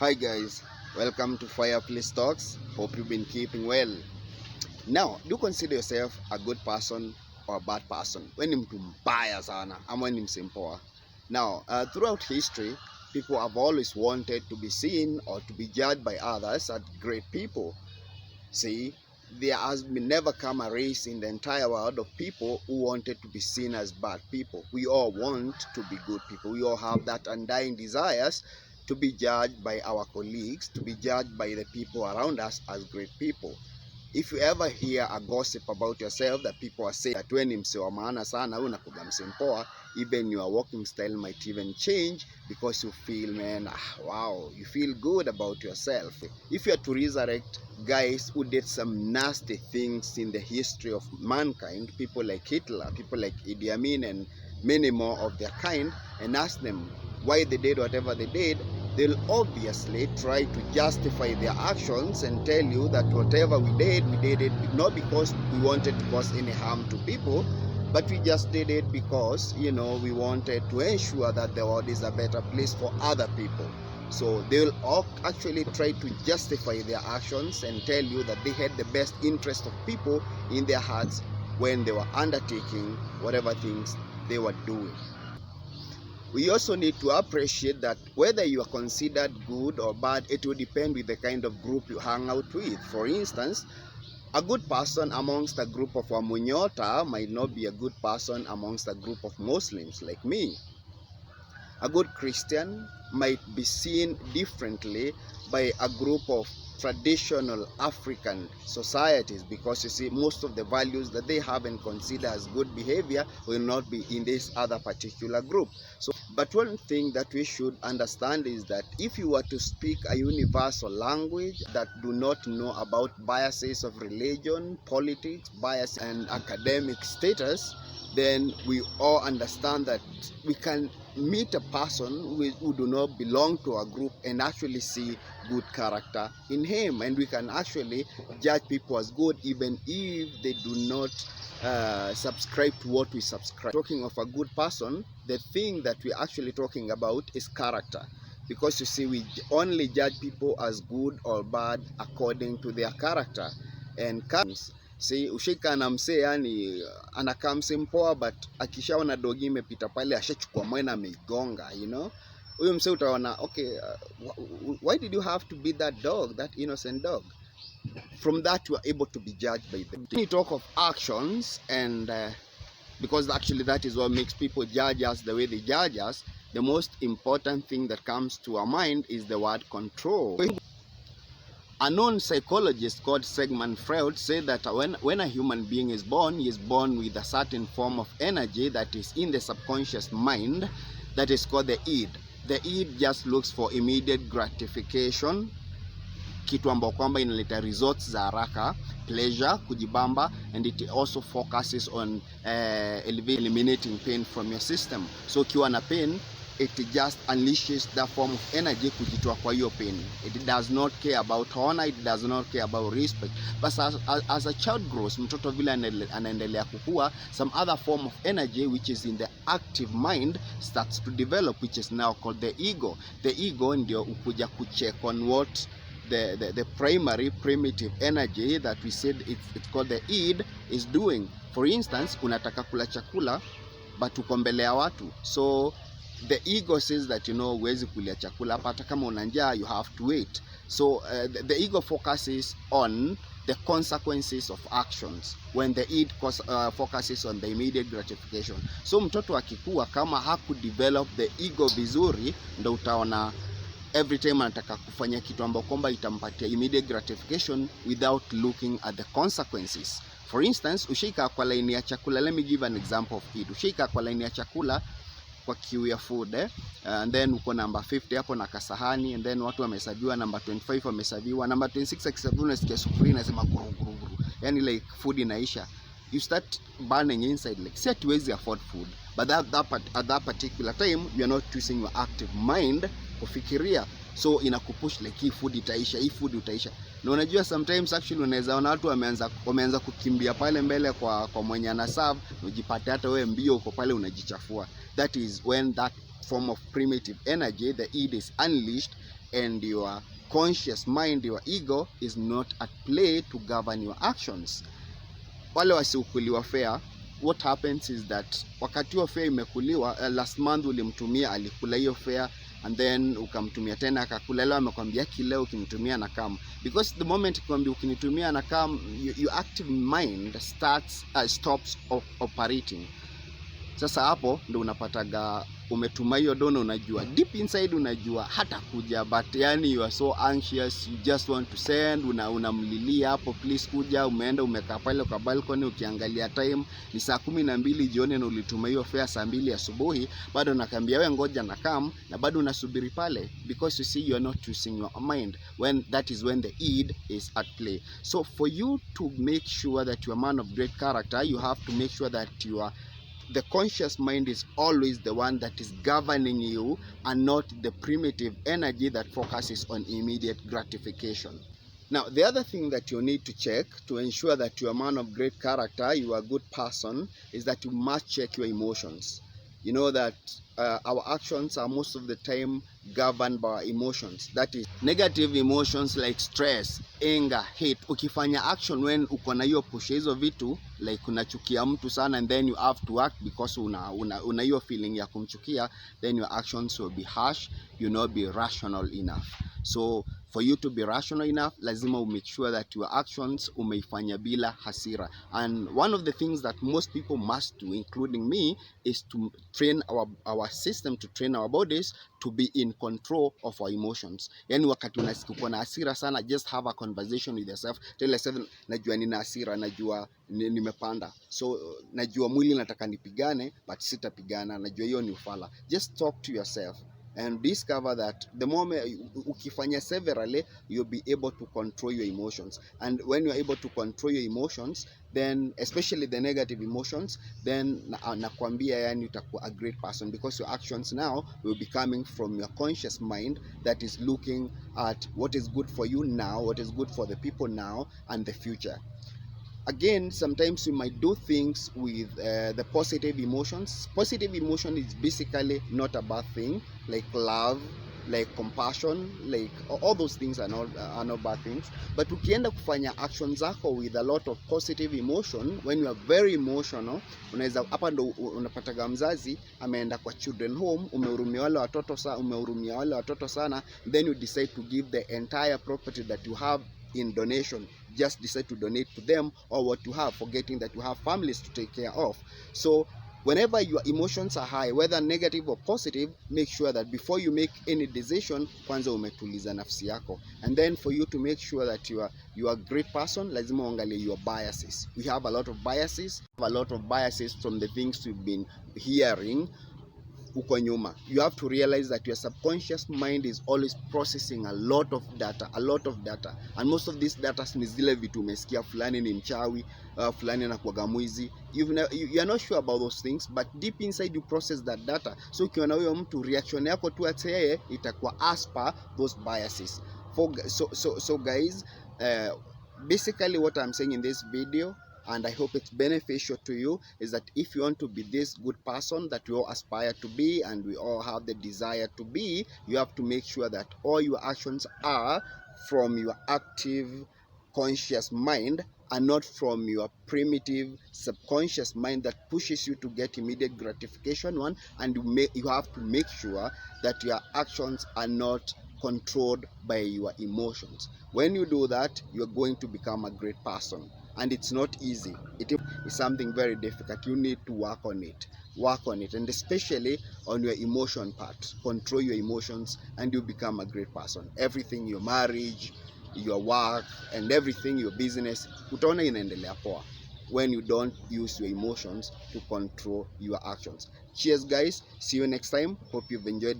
Hi guys, welcome to Fireplace Talks. Hope you've been keeping well. Now, do consider yourself a good person or a bad person. When ni mtu mbaya sana ama ni msimpoa. Now, throughout history, people have always wanted to be seen or to be judged by others as great people. See, there has been never come a race in the entire world of people who wanted to be seen as bad people. We all want to be good people. We all have that undying desires to be judged by our colleagues, to be judged by the people around us as great people. If you ever hear a gossip about yourself that people are saying that when ni mse wa maana sana, unakuga mse mpoa, even your walking style might even change because you feel, man, wow, you feel good about yourself. If you are to resurrect guys who did some nasty things in the history of mankind, people like Hitler, people like Idi Amin, and many more of their kind, and ask them why they did whatever they did, they'll obviously try to justify their actions and tell you that whatever we did it not because we wanted to cause any harm to people, but we just did it because, you know, we wanted to ensure that the world is a better place for other people. So they will actually try to justify their actions and tell you that they had the best interest of people in their hearts when they were undertaking whatever things they were doing. We also need to appreciate that whether you are considered good or bad, it will depend with the kind of group you hang out with. For instance, a good person amongst a group of Wamunyota might not be a good person amongst a group of Muslims like me. A good Christian might be seen differently by a group of traditional African societies, because you see, most of the values that they have and consider as good behavior will not be in this other particular group. So, but one thing that we should understand is that if you were to speak a universal language that do not know about biases of religion, politics, bias and academic status, then we all understand that we can meet a person who do not belong to a group and actually see good character in him, and we can actually judge people as good even if they do not subscribe to what we subscribe. Talking of a good person, the thing that we're actually talking about is character, because you see, we only judge people as good or bad according to their character. And see, ushika na msee, yani anakaa msee mpoa, but akishaona dogi imepita pale ashachukua mwena ameigonga, you know, huyo msee utaona, okay, why did you have to beat that dog, that innocent dog? From that, you are able to be judged by them. When you talk of actions, and because actually that is what makes people judge us the way they judge us, the most important thing that comes to our mind is the word control. A known psychologist called Sigmund Freud said that when a human being is born, he is born with a certain form of energy that is in the subconscious mind that is called the id. The id just looks for immediate gratification, kitu ambao kwamba inaleta results za haraka, pleasure, kujibamba, and it also focuses on eliminating pain from your system. So ukiwa na pain, it just unleashes that form of energy kujitoa kwa hiyo pain. It does not care about honor, it does not care about respect. But as a child grows, mtoto vile anaendelea kukua, some other form of energy which is in the active mind starts to develop, which is now called the ego. The ego ndio ukuja kucheck on what the primary primitive energy that we said it's called the id is doing. For instance, unataka kula chakula but uko mbele ya watu, so the ego says that, you know, huwezi kulia chakula hata kama una njaa, you have to wait. So the ego focuses on the consequences of actions when the id focuses on the immediate gratification. So mtoto akikua kama hakudevelop the ego vizuri, ndo utaona every time anataka kufanya kitu ambao kwamba itampatia immediate gratification without looking at the consequences. For instance, ushika kwa line ya chakula, let me give an example of it. Ushika kwa line ya chakula kwa queue ya food, and then uko number 50 hapo na kasahani, and then watu wamehesabiwa, number 25 wamehesabiwa, number 26 akihesabiwa unasikia sufuria inasema guru guru guru, yani like food inaisha. You start burning inside, like see hatuwezi afford food, but at that particular time you are not using your active mind kufikiria, so inakupush like hii food itaisha, hii food utaisha. Na unajua sometimes actually unaweza ona watu wameanza kukimbia pale mbele kwa mwenye ana serve, ujipate hata wewe mbio uko pale unajichafua. That is when that form of primitive energy, the id, is unleashed and your conscious mind, your ego, is not at play to govern your actions. Wale wasiokuliwa fare, what happens is that wakati wa fare imekuliwa, last month ulimtumia alikula hiyo fare, and then ukamtumia tena akakula. Leo amekwambia kileo ukimtumia na kam, because the moment kwambia ukinitumia na kam, your active mind stops operating. Sasa hapo ndo unapataga umetuma hiyo dono, unajua deep inside, unajua hata kuja, but yani you are so anxious, you just want to send, unamlilia hapo, please kuja. Umeenda umekaa pale kwa balcony, ukiangalia time ni saa 12 jioni na ulituma hiyo fare saa 2 asubuhi, bado nakwambia wewe ngoja na come, na bado unasubiri pale, because you see you are not using your mind, when that is when the id is at play. So for you to make sure that you are a man of great character, you have to make sure that the conscious mind is always the one that is governing you, and not the primitive energy that focuses on immediate gratification. Now, the other thing that you need to check to ensure that you are a man of great character, you are a good person, is that you must check your emotions. You know that our actions are most of the time governed by our emotions. That is negative emotions like stress, anger, hate. Ukifanya action when uko na hiyo push hizo vitu, like unachukia mtu sana, and then you have to act because una hiyo feeling ya kumchukia, then your actions will be harsh, you not be rational enough. So for you to be rational enough, lazima make sure that your actions umeifanya bila hasira. And one of the things that most people must do, including me, is to train our system, to train our bodies to be in control of our emotions. Yani wakati unasikia na hasira sana, just have a conversation with yourself. Tell yourself, najua nina hasira, najua nimepanda, so najua mwili nataka nipigane, but sitapigana, najua hiyo ni ufala. Just talk to yourself and discover that the moment ukifanya severally, you'll be able to control your emotions. And when you're able to control your emotions, then especially the negative emotions, then nakwambia yani utakuwa a great person, because your actions now will be coming from your conscious mind that is looking at what is good for you now, what is good for the people now and the future. Again, sometimes you might do things with the positive emotions. Positive emotion is basically not a bad thing, like love, like compassion, like all those things are not bad things. But ukienda kufanya actions zako with a lot of positive emotion, when you are very emotional, unaweza hapa ndo unapataga mzazi ameenda kwa children home, umehurumia wale watoto sana, then you decide to give the entire property that you have in donation, just decide to donate to them or what you have, forgetting that you have families to take care of. So whenever your emotions are high, whether negative or positive, make sure that before you make any decision, kwanza umetuliza nafsi yako. And then for you to make sure that you are a great person, lazima uangalie your biases. We have a lot of biases from the things we've been hearing uko nyuma. You have to realize that your subconscious mind is always processing a lot of data, and most of these data ni zile vitu umesikia, fulani ni mchawi, fulani anakuwaga mwizi. You are not sure about those things, but deep inside you process that data. So ukiona huyo mtu, reaction yako tu ati yeye itakuwa as per those biases. So guys, basically what I'm saying in this video, and I hope it's beneficial to you, is that if you want to be this good person that we all aspire to be, and we all have the desire to be, you have to make sure that all your actions are from your active conscious mind, and not from your primitive subconscious mind that pushes you to get immediate gratification and you have to make sure that your actions are not controlled by your emotions. When you do that, you're going to become a great person. And it's not easy. It is something very difficult. You need to work on it, and especially on your emotion part. Control your emotions and you become a great person. Everything, your marriage, your work, and everything, your business, utaona inaendelea poa when you don't use your emotions to control your actions. Cheers guys, see you next time. Hope you've enjoyed the